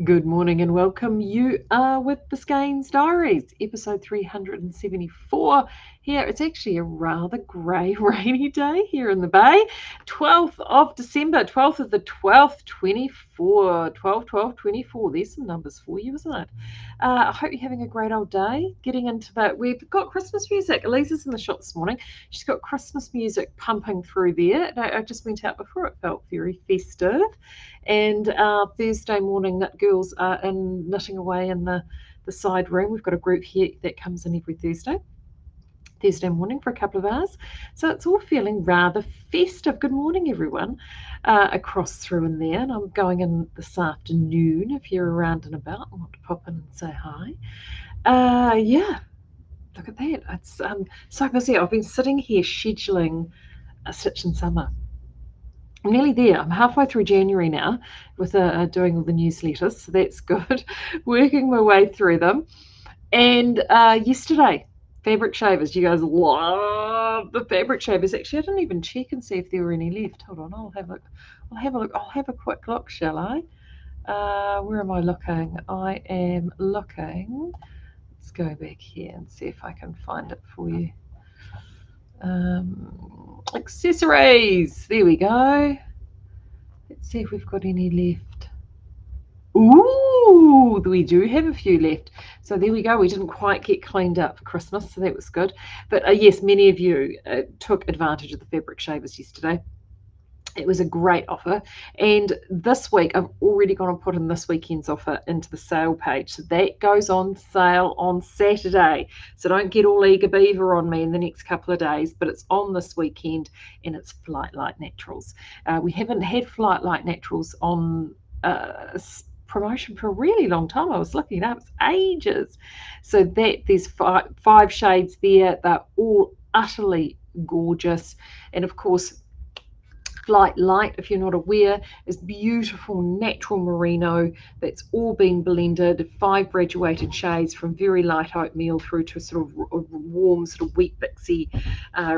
Good morning and welcome. You are with the Skeinz Diaries, episode 374. Here, it's actually a rather grey, rainy day here in the Bay. 12th of December, 12th of the 12th, 24. 12, 12, 24. There's some numbers for you, isn't it? I hope you're having a great old day. Getting into that, we've got Christmas music. Elisa's in the shop this morning. She's got Christmas music pumping through there. I just went out before. It felt very festive. And Thursday morning, knit girls are knitting away in the side room. We've got a group here that comes in every Thursday morning for a couple of hours. So it's all feeling rather festive. Good morning, everyone, across through in there. And I'm going in this afternoon if you're around and about and want to pop in and say hi. Yeah, look at that. It's so busy. I've been sitting here scheduling a Stitchin summer. I'm nearly there. I'm halfway through January now with doing all the newsletters, so that's good. Working my way through them. And yesterday, fabric shavers. You guys love the fabric shavers. Actually, I didn't even check and see if there were any left. Hold on, I'll have a look. I'll have a quick look, shall I? Where am I looking? I am looking. Let's go back here and see if I can find it for you. Accessories. There we go. Let's see if we've got any left. Ooh, we do have a few left. So there we go. We didn't quite get cleaned up for Christmas, so that was good. But yes, many of you took advantage of the fabric shavers yesterday. It was a great offer. And this week, I've already gone and put in this weekend's offer into the sale page. So that goes on sale on Saturday. So don't get all eager beaver on me in the next couple of days, but it's on this weekend and it's Flightlight Naturals. We haven't had Flightlight Naturals on promotion for a really long time. I was looking it up, it's ages. So that there's five shades there. They're all utterly gorgeous. And of course, Flightlight, if you're not aware, is beautiful natural merino that's all been blended, 5 graduated shades from very light oatmeal through to sort of a warm, sort of wheat bixie,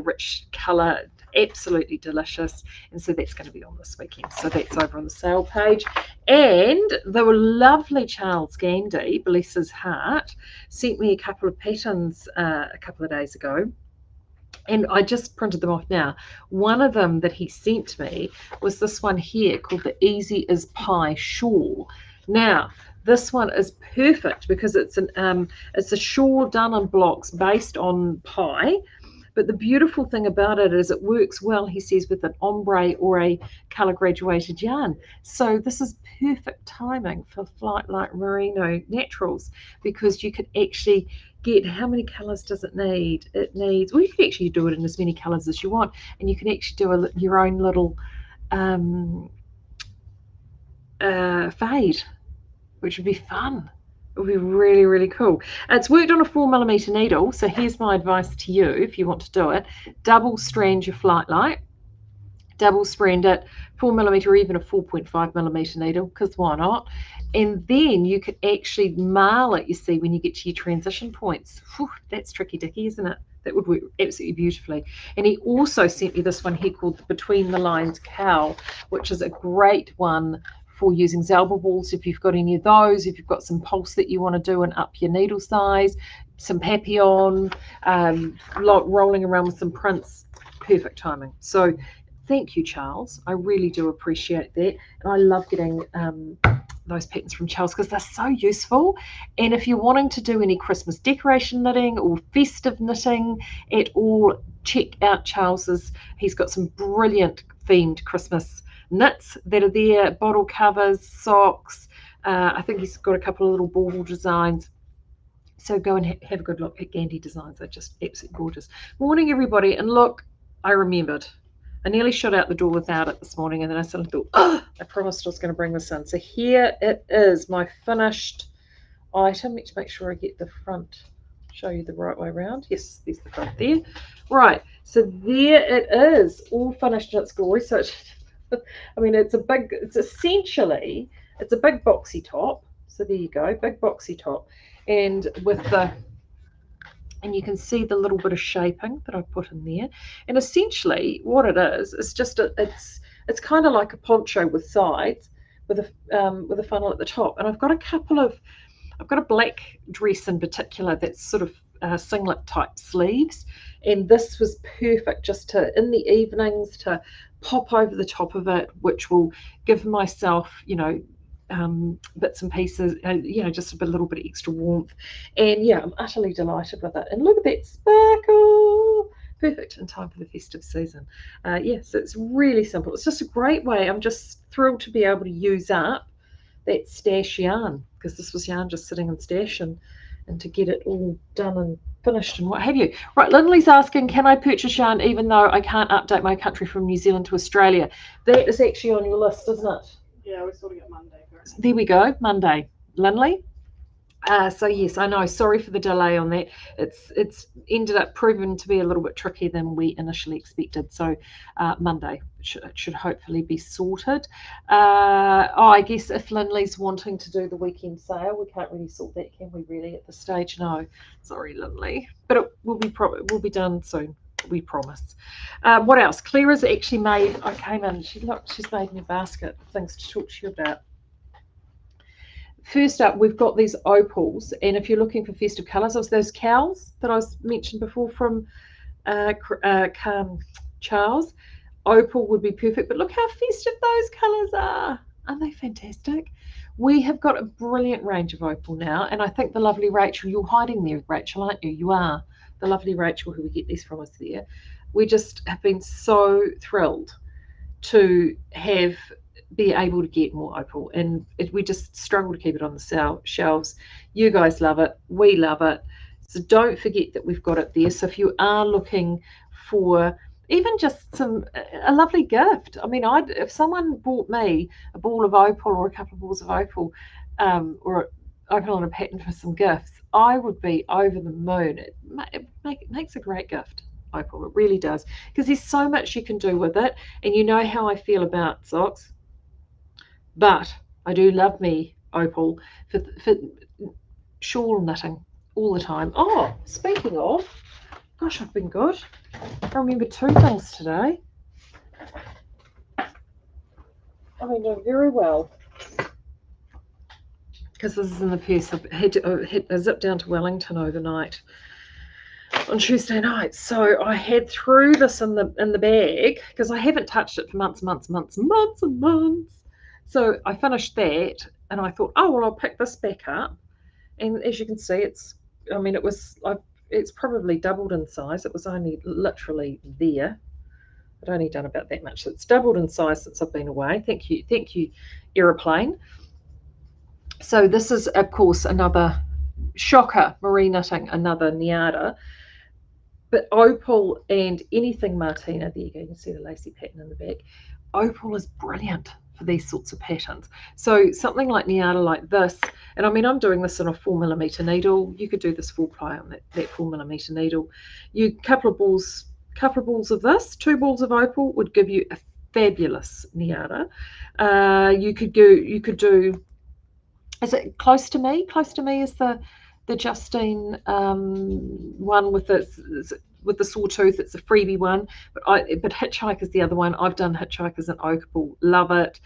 rich colour. Absolutely delicious. And so that's going to be on this weekend. So that's over on the sale page. And the lovely Charles Gandy, bless his heart, sent me a couple of patterns a couple of days ago. And I just printed them off now. One of them that he sent me was this one here called the Easy as Pie Shawl. Now, this one is perfect because it's a shawl done in blocks based on pie. But the beautiful thing about it is it works well, he says, with an ombre or a colour graduated yarn. So this is perfect timing for Flightlight Merino Naturals because you could actually get, how many colours does it need? It needs, well, you can actually do it in as many colours as you want, and you can actually do your own little fade, which would be fun. It would be really, really cool. It's worked on a 4mm needle, so here's my advice to you if you want to do it. Double strand your Flightlight, double strand it, 4mm or even a 4.5mm needle, because why not? And then you could actually marl it, you see, when you get to your transition points. Whew, that's tricky dicky, isn't it? That would work absolutely beautifully. And he also sent me this one here called the Between the Lines Cowl, which is a great one for using Zelba balls if you've got any of those, if you've got some pulse that you want to do and up your needle size, some papillon, rolling around with some prints, perfect timing. So thank you, Charles. I really do appreciate that. And I love getting those patterns from Charles because they're so useful. And if you're wanting to do any Christmas decoration knitting or festive knitting at all, check out Charles's. He's got some brilliant themed Christmas knits that are there, bottle covers, socks. I think he's got a couple of little bauble designs. So go and have a good look at Gandy designs. They're just absolutely gorgeous. Morning, everybody. And look, I remembered. I nearly shot out the door without it this morning, and then I suddenly thought, oh, I promised I was going to bring this in. So here it is, my finished item. Let's make sure I get the front, show you the right way around. Yes, there's the front there. Right, so there it is, all finished in its glory. So it's, I mean, it's essentially a big boxy top. So there you go, big boxy top. And with and you can see the little bit of shaping that I put in there. And essentially what it is just it's kind of like a poncho with sides, with a funnel at the top. And I've got a black dress in particular that's sort of singlet type sleeves, and this was perfect just to in the evenings to pop over the top of it, which will give myself, bits and pieces, just a little bit of extra warmth. And yeah, I'm utterly delighted with it. And look at that sparkle. Perfect in time for the festive season. So it's really simple. It's just a great way. I'm just thrilled to be able to use up that stash yarn, because this was yarn just sitting in stash, and to get it all done and finished and what have you. Right, Lindley's asking, can I purchase yarn even though I can't update my country from New Zealand to Australia? That is actually on your list, isn't it? Yeah, we're sorting it Monday first. There we go, Monday. Lindley? So yes, I know. Sorry for the delay on that. It's ended up proving to be a little bit trickier than we initially expected. So Monday should hopefully be sorted. I guess if Lindley's wanting to do the weekend sale, we can't really sort that, can we? Really at this stage? No. Sorry, Lindley, but it will be done soon. We promise. What else? Clara's actually made. I came in. She's made me a basket of things to talk to you about. First up, we've got these opals, and if you're looking for festive colours, those cowls that I mentioned before from Charles, opal would be perfect. But look how festive those colours are. Aren't they fantastic? We have got a brilliant range of opal now, and I think the lovely Rachel, you're hiding there, Rachel, aren't you? You are. The lovely Rachel, who we get these from, us there. We just have been so thrilled to be able to get more opal, and we just struggle to keep it on the shelves. You guys love it, we love it, so don't forget that we've got it there. So if you are looking for even just a lovely gift, I mean, if someone bought me a ball of opal or a couple of balls of opal, or opal on a pattern for some gifts, I would be over the moon. It makes a great gift, opal, it really does, because there's so much you can do with it. And you know how I feel about socks, but I do love me opal for shawl knitting all the time. Oh, speaking of, gosh, I've been good. I remember 2 things today. I've been doing very well. Because this is in the purse. I had to zip down to Wellington overnight on Tuesday night. So I had threw this in the bag because I haven't touched it for months and months. So I finished that, and I thought, oh well, I'll pick this back up. And as you can see, it's probably doubled in size. It was only literally there. I'd only done about that much. So it's doubled in size since I've been away. Thank you, aeroplane. So this is, of course, another shocker, Maree knitting, another Niada. But opal and anything Martina, there you go, you can see the lacy pattern in the back. Opal is brilliant for these sorts of patterns. So something like Niada like this, and I mean, I'm doing this on a 4mm needle. You could do this full ply on that 4mm needle. You couple of balls of this, 2 balls of opal would give you a fabulous Niada. You could do. Is it Close to Me? Close to Me is the Justine one with the sawtooth. It's a freebie one, but Hitchhiker's the other one. I've done Hitchhikers and opal, love it.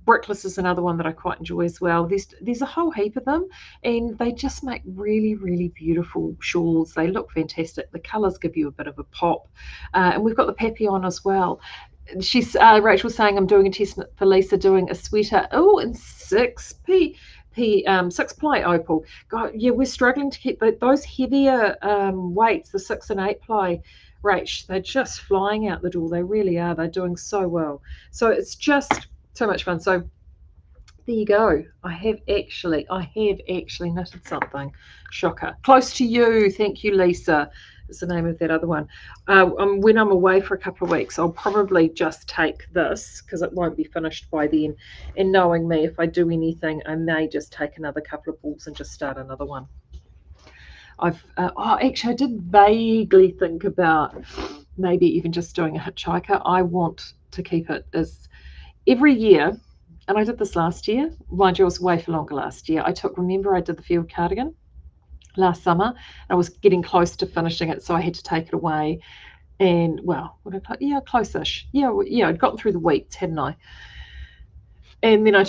Brickless is another one that I quite enjoy as well. There's a whole heap of them, and they just make really, really beautiful shawls. They look fantastic. The colours give you a bit of a pop, and we've got the papillon as well. She's Rachel's saying I'm doing a test for Lisa doing a sweater. Oh, in 6p. 6-ply opal. God, yeah, we're struggling to keep those heavier weights, the 6 and 8-ply, Rach. They're just flying out the door. They really are. They're doing so well. So it's just so much fun. So there you go. I have actually knitted something. Shocker. Close to You. Thank you, Lisa. Is the name of that other one. When I'm away for a couple of weeks, I'll probably just take this because it won't be finished by then. And knowing me, if I do anything, I may just take another couple of balls and just start another one. Actually, I did vaguely think about maybe even just doing a hitchhiker. I want to keep it as every year, and I did this last year. Mind you, I was away for longer last year. Remember I did the field cardigan last summer. I was getting close to finishing it, so I had to take it away. And well, close-ish. Yeah, I'd gotten through the weeks, hadn't I? And then I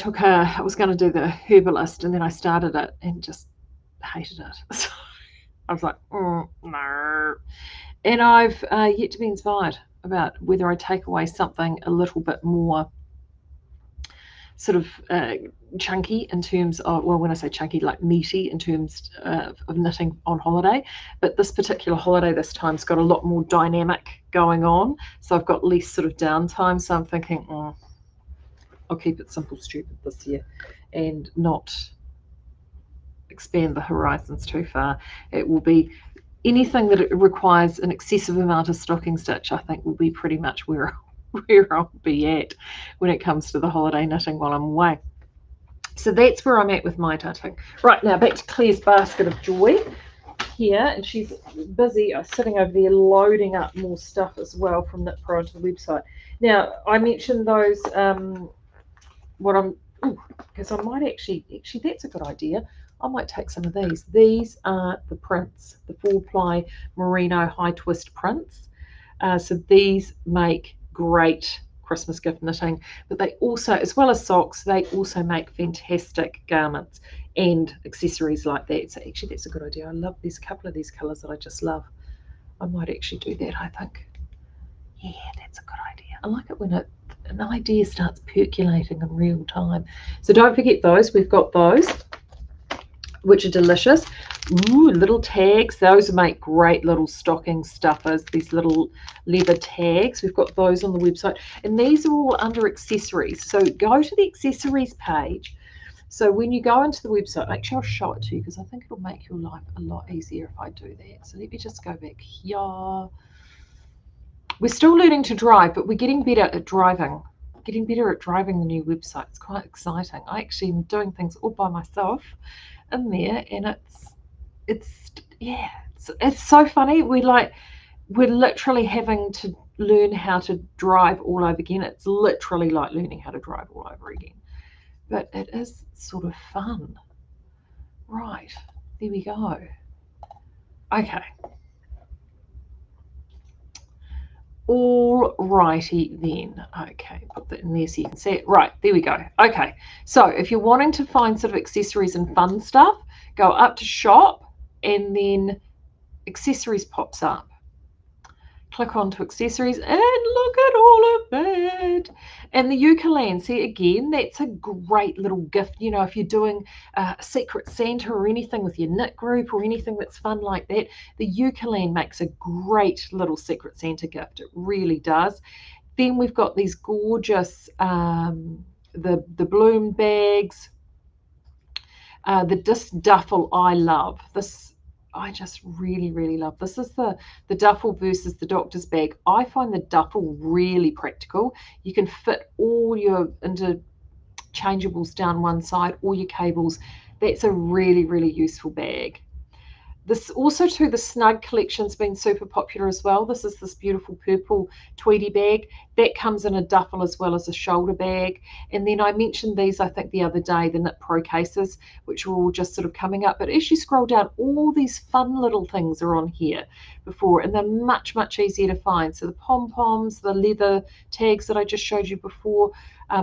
was going to do the herbalist, and then I started it and just hated it. So I was like, no. And I've yet to be inspired about whether I take away something a little bit more sort of chunky in terms of, well, when I say chunky, like meaty in terms of knitting on holiday. But this particular holiday this time's got a lot more dynamic going on. So I've got less sort of downtime. So I'm thinking, I'll keep it simple, stupid this year and not expand the horizons too far. It will be anything that it requires an excessive amount of stocking stitch, I think will be pretty much where I'll be at when it comes to the holiday knitting while I'm away. So that's where I'm at with my knitting. Right, now back to Claire's basket of joy here, and she's busy sitting over there loading up more stuff as well from Knit Pro onto the website. Now, I mentioned those, because I might actually, that's a good idea. I might take some of these. These are the prints, the 4-ply merino high twist prints. So these make great Christmas gift knitting, but they also, as well as socks, they also make fantastic garments and accessories like that. So actually that's a good idea. I love, there's a couple of these colours that I just love. I might actually do that, I think. Yeah, that's a good idea. I like it when an idea starts percolating in real time. So don't forget those. We've got those, which are delicious. Ooh, little tags. Those make great little stocking stuffers, these little leather tags. We've got those on the website. And these are all under accessories. So go to the accessories page. So when you go into the website, make sure I show it to you because I think it'll make your life a lot easier if I do that. So let me just go back here. We're still learning to drive, but we're getting better at driving. Getting better at driving the new website. It's quite exciting. I actually am doing things all by myself in there, and it's so funny. We're literally having to learn how to drive all over again. It's literally like learning how to drive all over again, but it is sort of fun. Right, there we go. Okay. All righty then. Okay, put that in there so you can see it. Right, there we go. Okay, so if you're wanting to find sort of accessories and fun stuff, go up to shop and then accessories pops up. Click on to accessories and look at all of that. And the ukulele, see again, that's a great little gift. You know, if you're doing a Secret Santa or anything with your knit group or anything that's fun like that, the ukulele makes a great little Secret Santa gift. It really does. Then we've got these gorgeous, the bloom bags. This duffel I love. This I just really, really love. This is the duffel versus the doctor's bag. I find the duffel really practical. You can fit all your interchangeables down one side, all your cables. That's a really, really useful bag. This also too, the Snug collection's been super popular as well. This is this beautiful purple tweedy bag that comes in a duffel as well as a shoulder bag. And then I mentioned these, I think the other day, the Knit Pro cases, which are all just sort of coming up. But as you scroll down, all these fun little things are on here before, and they're much, much easier to find. So the pom-poms, the leather tags that I just showed you before,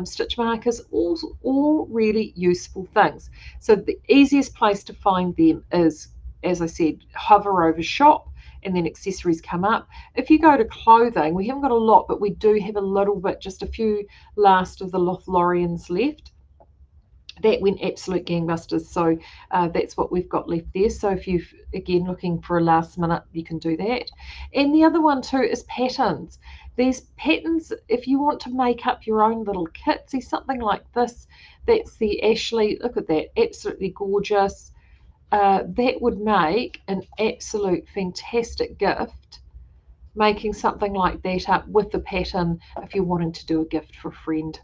stitch markers, all really useful things. So the easiest place to find them is, as I said, hover over shop and then accessories come up. If you go to clothing, we haven't got a lot, but we do have a little bit, just a few last of the Lothlorians left. That went absolute gangbusters, so that's what we've got left there. So if you're, again, looking for a last minute, you can do that. And the other one too is patterns. These patterns, if you want to make up your own little kit, see something like this, that's the Ashley, look at that, absolutely gorgeous. That would make an absolute fantastic gift, making something like that up with the pattern if you're wanting to do a gift for a friend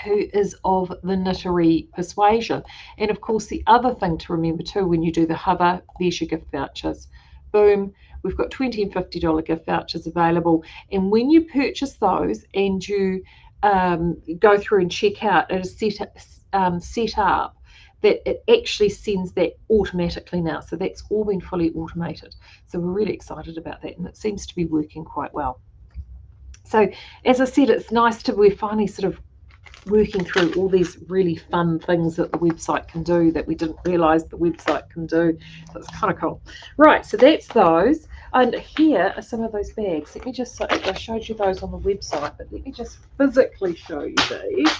who is of the knittery persuasion. And of course, the other thing to remember too, when you do the hover, there's your gift vouchers. Boom, we've got $20 and $50 gift vouchers available. And when you purchase those and you go through and check out, it is set up that it actually sends that automatically now. So that's all been fully automated. So we're really excited about that, and it seems to be working quite well. So as I said, it's nice to, we're finally sort of working through all these really fun things that the website can do that we didn't realise the website can do. So it's kind of cool. Right, so that's those. And here are some of those bags. Let me just, I showed you those on the website, but let me just physically show you these.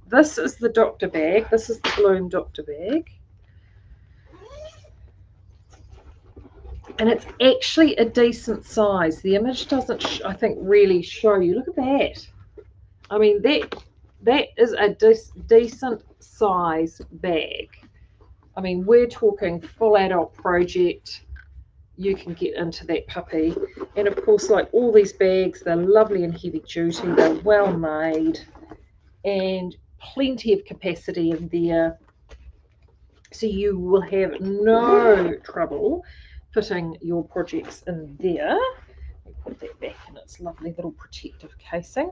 This is the doctor bag. This is the Bloom doctor bag. And it's actually a decent size. The image doesn't, I think, really show you. Look at that. I mean, that is a decent size bag. I mean, we're talking full adult project. You can get into that puppy. And of course, like all these bags, they're lovely and heavy duty. They're well made and plenty of capacity in there. So you will have no trouble fitting your projects in there. Let me put that back in its lovely little protective casing.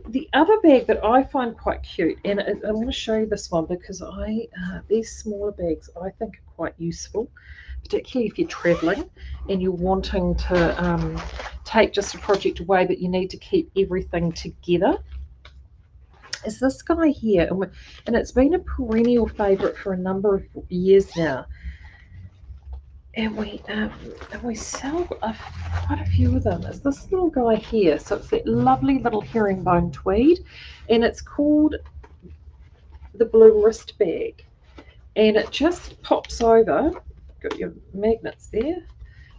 The other bag that I find quite cute, and I want to show you this one because these smaller bags I think are quite useful, particularly if you're traveling and you're wanting to take just a project away, but you need to keep everything together. Is this guy here, and it's been a perennial favourite for a number of years now. And we sell quite a few of them. It's this little guy here. So it's that lovely little herringbone tweed, and it's called the Bloom wrist bag. And it just pops over. Got your magnets there.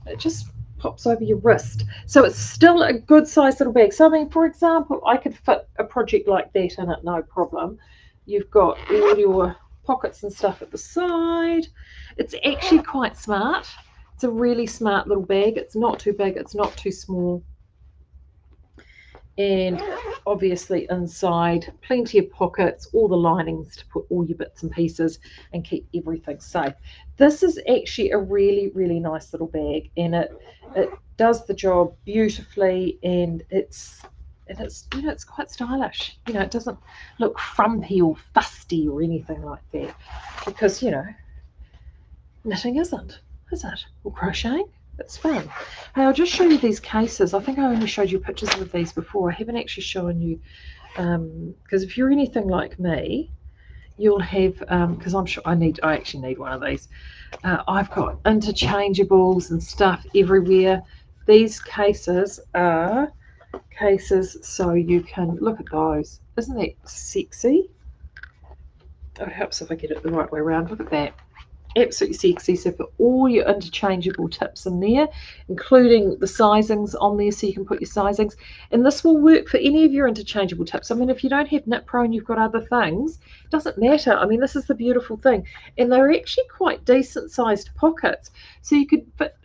It just pops over your wrist. So it's still a good sized little bag. So I mean, for example, I could fit a project like that in it, no problem. You've got all your pockets and stuff at the side. It's actually quite smart. It's a really smart little bag. It's not too big, it's not too small. And obviously inside, plenty of pockets, all the linings to put all your bits and pieces and keep everything safe. This is actually a really, really nice little bag, and it does the job beautifully, and it's it's quite stylish. It doesn't look frumpy or fusty or anything like that, because knitting isn't, is it? Or crocheting. It's fun. Hey, I'll just show you these cases. I think I only showed you pictures of these before. I haven't actually shown you, because if you're anything like me, you'll have, because I'm sure I actually need one of these. I've got interchangeables and stuff everywhere. These cases are cases so you can look at those. Isn't that sexy? Oh, it helps if I get it the right way around. Look at that. Absolutely sexy. So for all your interchangeable tips in there, including the sizings on there, so you can put your sizings, and this will work for any of your interchangeable tips. I mean, if you don't have Knit Pro and you've got other things, it doesn't matter. I mean, this is the beautiful thing, and they're actually quite decent sized pockets, so you could fit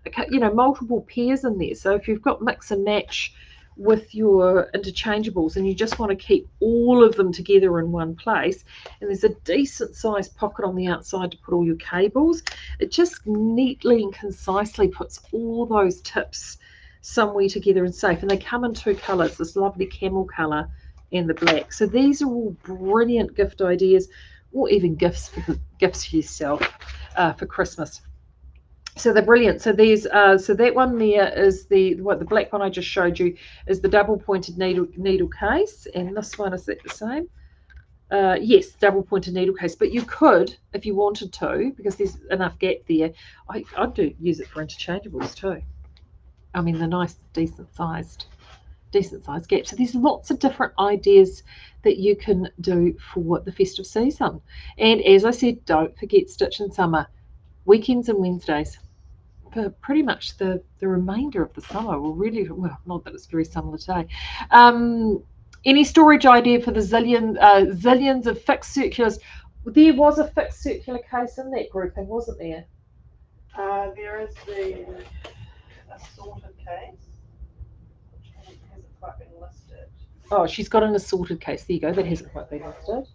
multiple pairs in there. So if you've got mix and match with your interchangeables and you just want to keep all of them together in one place, and there's a decent sized pocket on the outside to put all your cables, it just neatly and concisely puts all those tips somewhere together and safe. And they come in two colors, this lovely camel color and the black. So these are all brilliant gift ideas, or even gifts for yourself for Christmas. So they're brilliant. So these, so that one there is the black one I just showed you is the double pointed needle case, and this one, is that the same? Yes, double pointed needle case. But you could, if you wanted to, because there's enough gap there. I'd use it for interchangeables too. I mean, the nice, decent sized gap. So there's lots of different ideas that you can do for the festive season. And as I said, don't forget Stitch in Summer, weekends and Wednesdays. For pretty much the remainder of the summer. Well, not that it's very summer today. Any storage idea for the zillions of fixed circulars? There was a fixed circular case in that grouping, wasn't there? There is the assorted case, which hasn't quite been listed. Oh, she's got an assorted case. There you go. That hasn't quite been listed.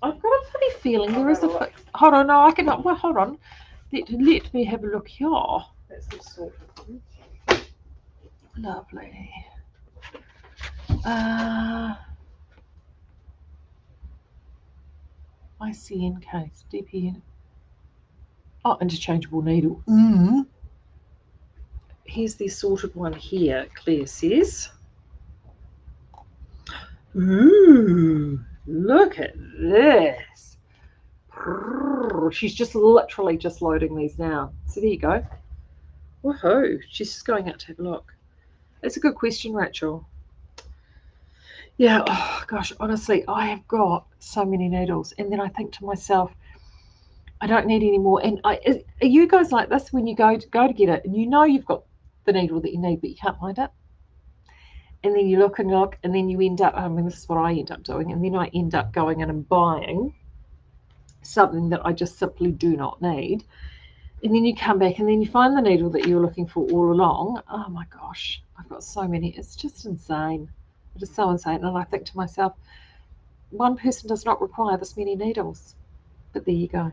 I've got a funny feeling there is a fixed. Hold on, no, I can. Well, hold on. Let me have a look here. That's the assorted. Lovely. ICN case, DPN. Oh, interchangeable needle. Here's the assorted one here, Claire says. Ooh, look at this. She's just literally just loading these now. So there you go. Woohoo. She's just going out to have a look. That's a good question, Rachel. Yeah, oh gosh, honestly, I have got so many needles. And then I think to myself, I don't need any more. And are you guys like this when you go to get it and you know you've got the needle that you need, but you can't find it? And then you look and look, and then you end up, I mean, this is what I end up doing, and then I end up going in and buying something that I just simply do not need. And then you come back and then you find the needle that you were looking for all along. Oh my gosh, I've got so many. It's just insane. It is so insane. And I think to myself, one person does not require this many needles. But there you go.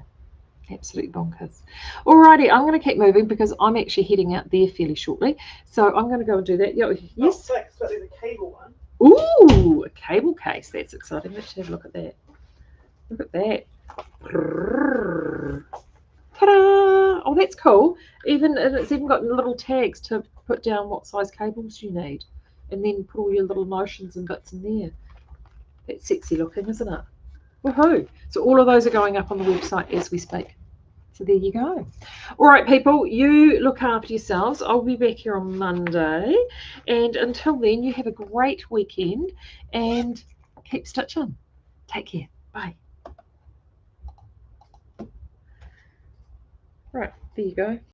Absolutely bonkers. Alrighty, I'm going to keep moving because I'm actually heading out there fairly shortly. So I'm going to go and do that. Yes? Oh, but there's a cable one. Ooh, a cable case. That's exciting. Let's have a look at that. Look at that. Ta-da! Oh, that's cool. It's even got little tags to put down what size cables you need, and then put all your little notions and bits in there. That's sexy looking, isn't it? Woohoo! So all of those are going up on the website as we speak. So there you go. All right, people, you look after yourselves. I'll be back here on Monday, and until then, you have a great weekend and keep stitching. Take care. Bye. Right, there you go.